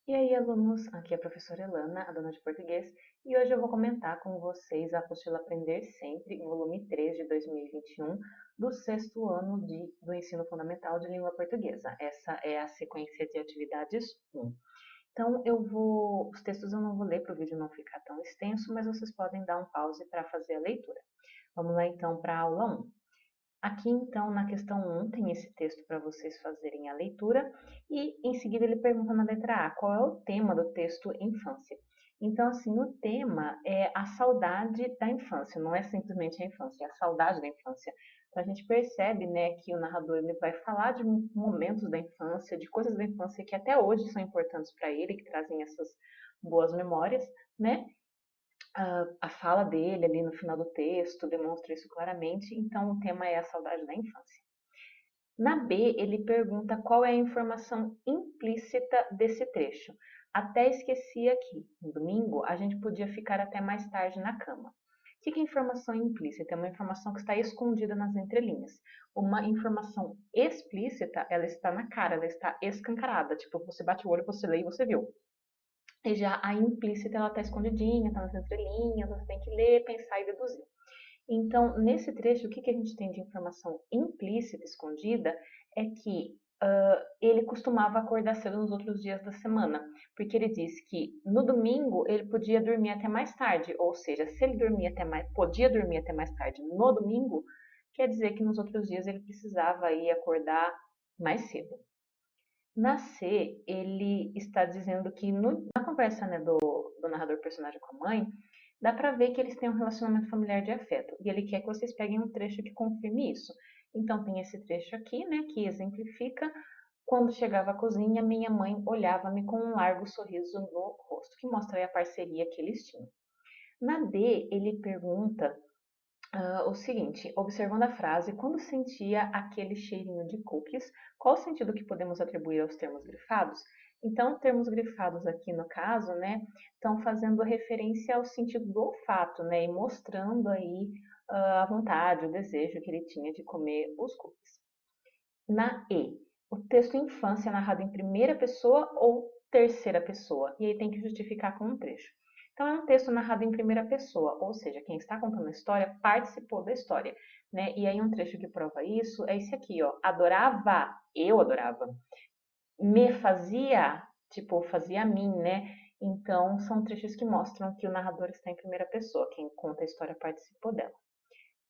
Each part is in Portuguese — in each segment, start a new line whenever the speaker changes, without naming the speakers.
E aí, alunos, aqui é a professora Elana, a dona de português, e hoje eu vou comentar com vocês a apostila Aprender Sempre, volume 3 de 2021, do sexto ano do ensino fundamental de língua portuguesa. Essa é a sequência de atividades 1. Então, os textos eu não vou ler para o vídeo não ficar tão extenso, mas vocês podem dar um pause para fazer a leitura. Vamos lá então para a aula 1. Aqui, então, na questão 1, tem esse texto para vocês fazerem a leitura e, em seguida, ele pergunta na letra A qual é o tema do texto infância. Então, assim, o tema é a saudade da infância, não é simplesmente a infância, é a saudade da infância. Então, a gente percebe, né, que o narrador ele vai falar de momentos da infância, de coisas da infância que até hoje são importantes para ele, que trazem essas boas memórias, né? A fala dele ali no final do texto demonstra isso claramente, então o tema é a saudade da infância. Na B, ele pergunta qual é a informação implícita desse trecho. Até esqueci aqui, no domingo a gente podia ficar até mais tarde na cama. O que é informação implícita? É uma informação que está escondida nas entrelinhas. Uma informação explícita, ela está na cara, ela está escancarada. Tipo, você bate o olho, você lê e você viu. E já a implícita, ela está escondidinha, está nas entrelinhas, você tem que ler, pensar e deduzir. Então, nesse trecho, o que a gente tem de informação implícita, escondida, é que ele costumava acordar cedo nos outros dias da semana, porque ele diz que no domingo ele podia dormir até mais tarde, ou seja, se ele podia dormir até mais tarde no domingo, quer dizer que nos outros dias ele precisava ir acordar mais cedo. Na C, ele está dizendo que na conversa, né, do narrador personagem com a mãe, dá para ver que eles têm um relacionamento familiar de afeto. E ele quer que vocês peguem um trecho que confirme isso. Então tem esse trecho aqui, né, que exemplifica: quando chegava à cozinha, minha mãe olhava-me com um largo sorriso no rosto, que mostra aí a parceria que eles tinham. Na D, ele pergunta o seguinte, observando a frase, quando sentia aquele cheirinho de cookies, qual o sentido que podemos atribuir aos termos grifados? Então, termos grifados aqui no caso, né, estão fazendo referência ao sentido do olfato, né, e mostrando aí a vontade, o desejo que ele tinha de comer os cookies. Na E, o texto infância é narrado em primeira pessoa ou terceira pessoa, e aí tem que justificar com um trecho. Então, é um texto narrado em primeira pessoa, ou seja, quem está contando a história participou da história, né? E aí um trecho que prova isso é esse aqui, ó. Adorava, eu adorava. Me fazia, tipo, fazia a mim, né? Então, são trechos que mostram que o narrador está em primeira pessoa, quem conta a história participou dela.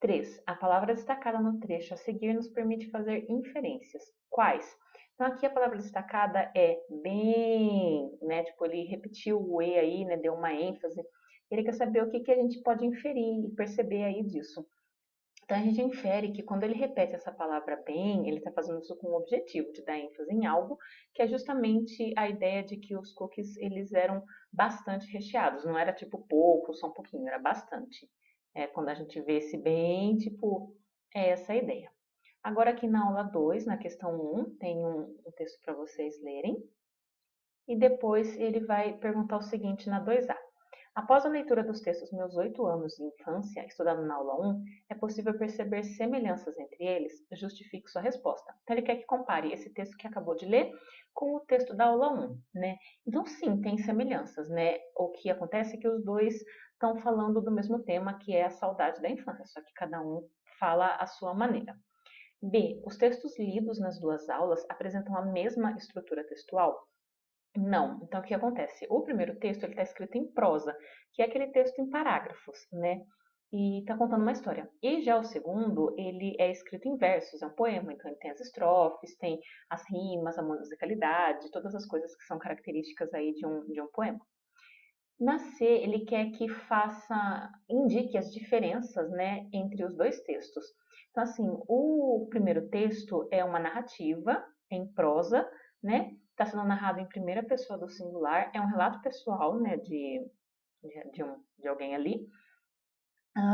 3. A palavra destacada no trecho a seguir nos permite fazer inferências. Quais? Então, aqui a palavra destacada é bem, né? Tipo, ele repetiu o E aí, né? Deu uma ênfase. Ele quer saber o que a gente pode inferir e perceber aí disso. Então, a gente infere que quando ele repete essa palavra bem, ele está fazendo isso com o objetivo de dar ênfase em algo, que é justamente a ideia de que os cookies, eles eram bastante recheados. Não era tipo pouco, só um pouquinho, era bastante. Quando a gente vê esse bem, tipo, é essa a ideia. Agora aqui na aula 2, na questão 1, tem um texto para vocês lerem. E depois ele vai perguntar o seguinte na 2A. Após a leitura dos textos Meus 8 anos de infância, estudado na aula 1, é possível perceber semelhanças entre eles? Justifique sua resposta. Então, ele quer que compare esse texto que acabou de ler com o texto da aula 1, né? Então, sim, tem semelhanças, né? O que acontece é que os dois estão falando do mesmo tema, que é a saudade da infância, só que cada um fala à sua maneira. B. Os textos lidos nas duas aulas apresentam a mesma estrutura textual? Não. Então, o que acontece? O primeiro texto está escrito em prosa, que é aquele texto em parágrafos, né? E está contando uma história. E já o segundo, ele é escrito em versos, é um poema, então ele tem as estrofes, tem as rimas, a musicalidade, todas as coisas que são características aí de um poema. Na C, ele quer que indique as diferenças, né, entre os dois textos. Então, assim, o primeiro texto é uma narrativa em prosa, né? Está sendo narrado em primeira pessoa do singular, é um relato pessoal, né, de alguém ali.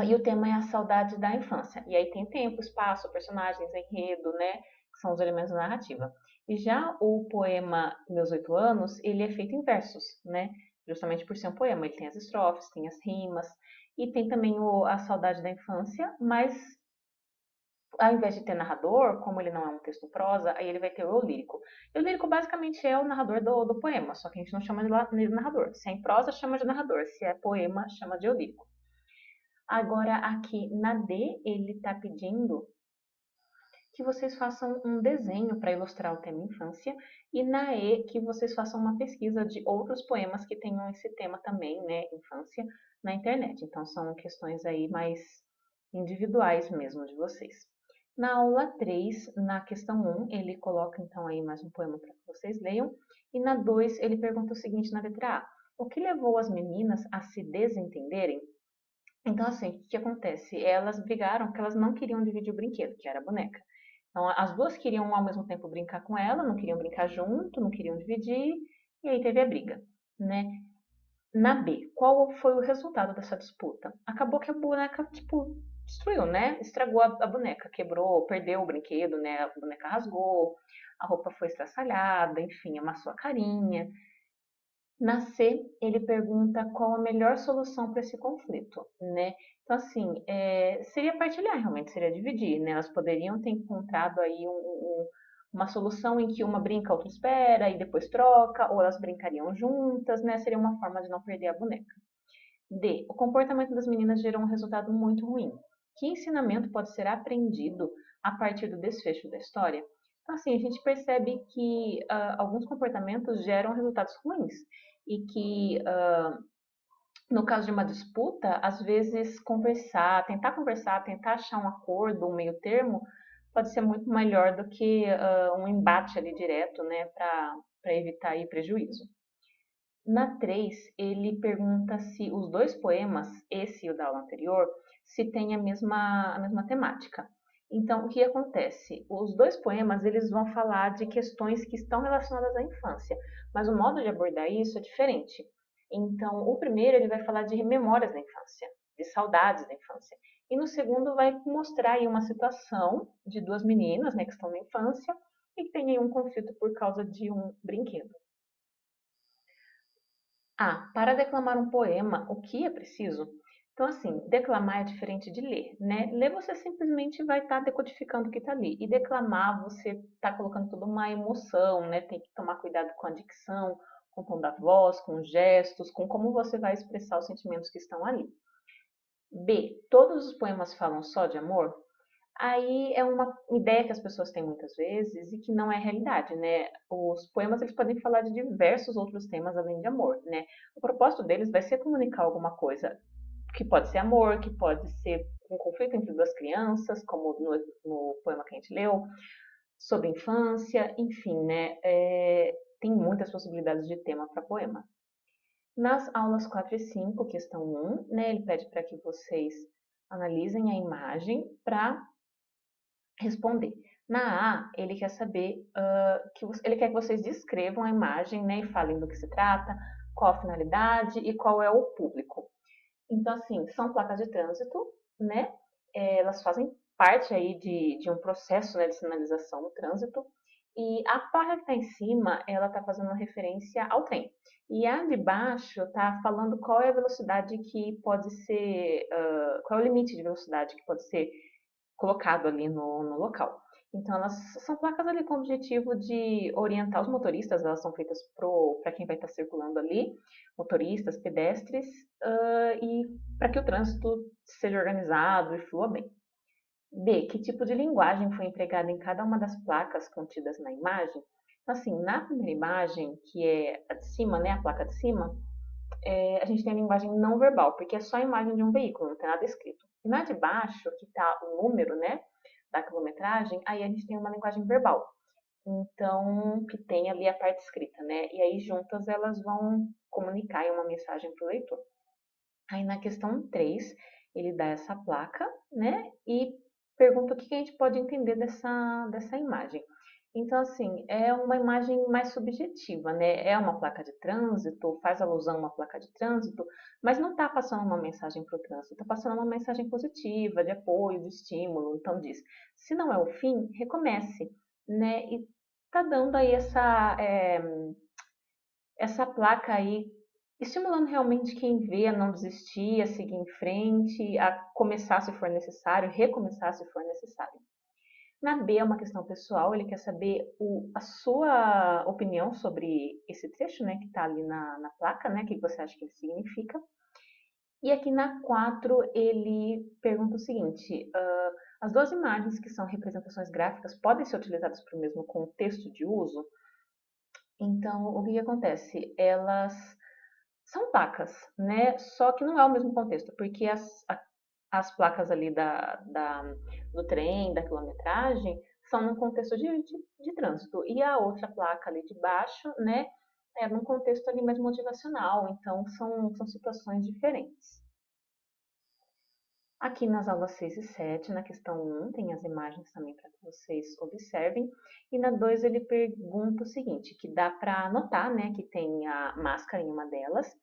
E o tema é a saudade da infância. E aí tem tempo, espaço, personagens, enredo, né, que são os elementos da narrativa. E já o poema Meus 8 Anos, ele é feito em versos, né? Justamente por ser um poema. Ele tem as estrofes, tem as rimas, e tem também a saudade da infância, mas ao invés de ter narrador, como ele não é um texto prosa, aí ele vai ter o eu lírico. O eu lírico basicamente é o narrador do poema, só que a gente não chama de narrador. Se é em prosa, chama de narrador. Se é poema, chama de eu lírico. Agora, aqui na D, ele está pedindo que vocês façam um desenho para ilustrar o tema infância, e na E, que vocês façam uma pesquisa de outros poemas que tenham esse tema também, né, infância, na internet. Então, são questões aí mais individuais mesmo de vocês. Na aula 3, na questão 1, ele coloca então aí mais um poema para que vocês leiam, e na 2, ele pergunta o seguinte na letra A: o que levou as meninas a se desentenderem? Então, assim, o que acontece? Elas brigaram porque elas não queriam dividir o brinquedo, que era a boneca. Então, as duas queriam ao mesmo tempo brincar com ela, não queriam brincar junto, não queriam dividir, e aí teve a briga, né? Na B, qual foi o resultado dessa disputa? Acabou que a boneca, tipo, destruiu, né? Estragou a boneca, quebrou, perdeu o brinquedo, né? A boneca rasgou, a roupa foi estraçalhada, enfim, amassou a carinha. Na C, ele pergunta qual a melhor solução para esse conflito, né? Então, assim, seria partilhar realmente, seria dividir, né? Elas poderiam ter encontrado aí uma solução em que uma brinca, a outra espera e depois troca, ou elas brincariam juntas, né? Seria uma forma de não perder a boneca. D, o comportamento das meninas gerou um resultado muito ruim. Que ensinamento pode ser aprendido a partir do desfecho da história? Então, assim, a gente percebe que alguns comportamentos geram resultados ruins e que, no caso de uma disputa, às vezes conversar, tentar achar um acordo, um meio termo, pode ser muito melhor do que um embate ali direto, né, para evitar aí prejuízo. Na 3, ele pergunta se os dois poemas, esse e o da aula anterior, se têm a mesma temática. Então, o que acontece? Os dois poemas, eles vão falar de questões que estão relacionadas à infância, mas o modo de abordar isso é diferente. Então, o primeiro, ele vai falar de memórias da infância, de saudades da infância. E no segundo, vai mostrar aí uma situação de duas meninas, né, que estão na infância e que têm aí um conflito por causa de um brinquedo. Ah, para declamar um poema, o que é preciso? Então, assim, declamar é diferente de ler, né? Ler você simplesmente vai estar decodificando o que está ali. E declamar, você está colocando toda uma emoção, né? Tem que tomar cuidado com a dicção, com o tom da voz, com os gestos, com como você vai expressar os sentimentos que estão ali. B. Todos os poemas falam só de amor? Aí é uma ideia que as pessoas têm muitas vezes e que não é realidade, né? Os poemas eles podem falar de diversos outros temas além de amor, né? O propósito deles vai ser comunicar alguma coisa que pode ser amor, que pode ser um conflito entre duas crianças, como no poema que a gente leu, sobre infância, enfim, né? Tem muitas possibilidades de tema para poema. Nas aulas 4 e 5, questão 1, né, ele pede para que vocês analisem a imagem para responder. Na A, ele quer saber, ele quer que vocês descrevam a imagem, né, e falem do que se trata, qual a finalidade e qual é o público. Então, assim, são placas de trânsito, né? Elas fazem parte aí de um processo, né, de sinalização no trânsito. E a placa que está em cima, ela está fazendo uma referência ao trem. E a de baixo está falando qual é a velocidade que pode ser, qual é o limite de velocidade que pode ser colocado ali no local. Então, elas são placas ali com o objetivo de orientar os motoristas, elas são feitas para quem vai estar circulando ali, motoristas, pedestres, e para que o trânsito seja organizado e flua bem. B. Que tipo de linguagem foi empregada em cada uma das placas contidas na imagem? Então, assim, na primeira imagem, que é a de cima, né, a placa de cima, a gente tem a linguagem não verbal, porque é só a imagem de um veículo, não tem nada escrito. E na de baixo, que está o número, né, da quilometragem, aí a gente tem uma linguagem verbal. Então, que tem ali a parte escrita, né? E aí juntas elas vão comunicar uma mensagem para o leitor. Aí na questão 3, ele dá essa placa, né? E pergunta o que a gente pode entender dessa imagem. Então, assim, é uma imagem mais subjetiva, né? É uma placa de trânsito, faz alusão a uma placa de trânsito, mas não está passando uma mensagem para o trânsito, está passando uma mensagem positiva, de apoio, de estímulo. Então, diz: se não é o fim, recomece, né? E está dando aí essa placa aí, estimulando realmente quem vê a não desistir, a seguir em frente, a começar se for necessário, recomeçar se for necessário. Na B é uma questão pessoal, ele quer saber a sua opinião sobre esse trecho, né, que está ali na placa, né, o que você acha que ele significa. E aqui na 4 ele pergunta o seguinte, as duas imagens que são representações gráficas podem ser utilizadas para o mesmo contexto de uso? Então, o que acontece? Elas são placas, né? Só que não é o mesmo contexto, porque as placas ali do trem, da quilometragem, são num contexto de trânsito. E a outra placa ali de baixo, né, é num contexto ali mais motivacional. Então, são situações diferentes. Aqui nas aulas 6 e 7, na questão 1, tem as imagens também para que vocês observem. E na 2 ele pergunta o seguinte, que dá para notar, né, que tem a máscara em uma delas,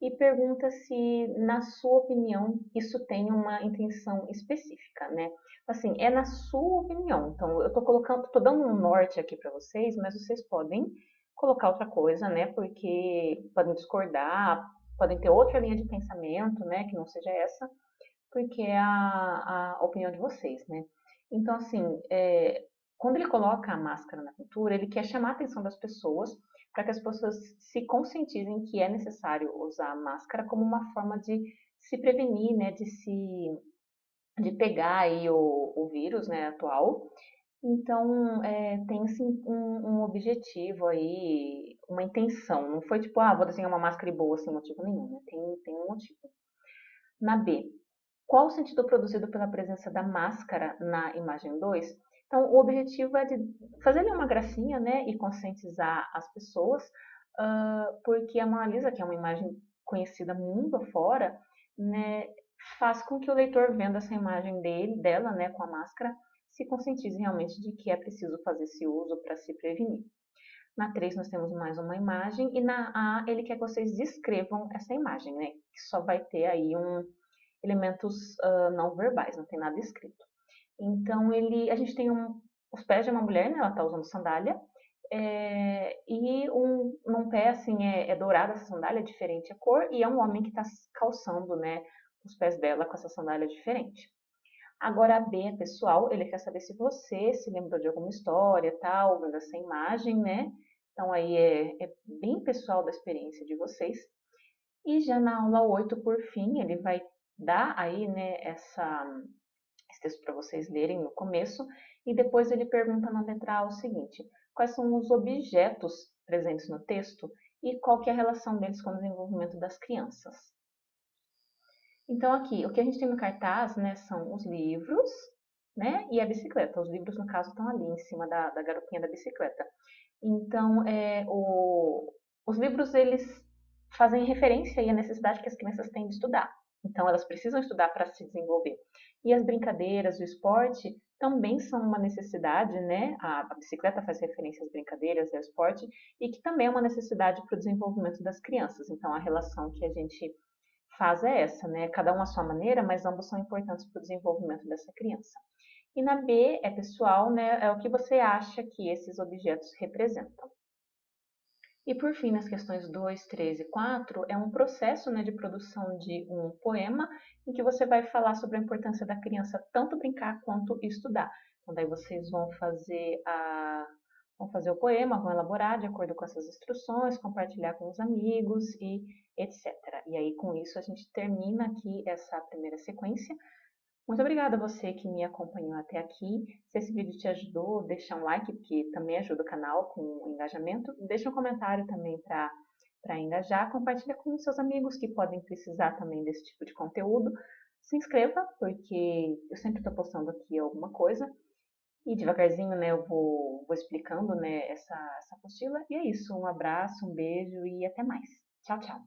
e pergunta se, na sua opinião, isso tem uma intenção específica, né? Assim, é na sua opinião. Então, eu tô dando um norte aqui para vocês, mas vocês podem colocar outra coisa, né? Porque podem discordar, podem ter outra linha de pensamento, né? Que não seja essa, porque é a opinião de vocês, né? Então, assim, quando ele coloca a máscara na pintura, ele quer chamar a atenção das pessoas para que as pessoas se conscientizem que é necessário usar a máscara como uma forma de se prevenir, né, de pegar aí o vírus, né, atual. Então, tem assim, um objetivo aí, uma intenção. Não foi tipo, vou desenhar uma máscara e boa sem motivo nenhum, né? Tem um motivo. Na B, qual o sentido produzido pela presença da máscara na imagem 2? Então, o objetivo é de fazer ali uma gracinha, né, e conscientizar as pessoas, porque a Mona Lisa, que é uma imagem conhecida mundo afora, né, faz com que o leitor, vendo essa imagem dela, né, com a máscara, se conscientize realmente de que é preciso fazer esse uso para se prevenir. Na 3 nós temos mais uma imagem e na A ele quer que vocês descrevam essa imagem, né, que só vai ter aí elementos não verbais, não tem nada escrito. Então, a gente tem os pés de uma mulher, né? Ela está usando sandália, e num pé, assim, é dourada essa sandália, é diferente a cor, e é um homem que está calçando, né, os pés dela com essa sandália diferente. Agora, a B é pessoal, ele quer saber se você se lembrou de alguma história, tal, vendo essa imagem, né? Então, aí é bem pessoal da experiência de vocês. E já na aula 8, por fim, ele vai dar aí, né, esse texto para vocês lerem no começo, e depois ele pergunta na letra A o seguinte, quais são os objetos presentes no texto e qual que é a relação deles com o desenvolvimento das crianças. Então aqui, o que a gente tem no cartaz, né, são os livros, né, e a bicicleta. Os livros, no caso, estão ali em cima da garopinha da bicicleta. Então, os livros, eles fazem referência à necessidade que as crianças têm de estudar. Então, elas precisam estudar para se desenvolver. E as brincadeiras, o esporte, também são uma necessidade, né? A bicicleta faz referência às brincadeiras e ao esporte, e que também é uma necessidade para o desenvolvimento das crianças. Então, a relação que a gente faz é essa, né? Cada um à sua maneira, mas ambos são importantes para o desenvolvimento dessa criança. E na B é pessoal, né? É o que você acha que esses objetos representam. E por fim, nas questões 2, 3 e 4, é um processo, né, de produção de um poema em que você vai falar sobre a importância da criança tanto brincar quanto estudar. Então, daí vocês vão fazer o poema, vão elaborar de acordo com essas instruções, compartilhar com os amigos e etc. E aí, com isso, a gente termina aqui essa primeira sequência. Muito obrigada a você que me acompanhou até aqui. Se esse vídeo te ajudou, deixa um like, porque também ajuda o canal com o engajamento. Deixa um comentário também para engajar. Compartilha com seus amigos que podem precisar também desse tipo de conteúdo. Se inscreva, porque eu sempre estou postando aqui alguma coisa. E devagarzinho, né, eu vou explicando, né, essa apostila. E é isso. Um abraço, um beijo e até mais. Tchau, tchau.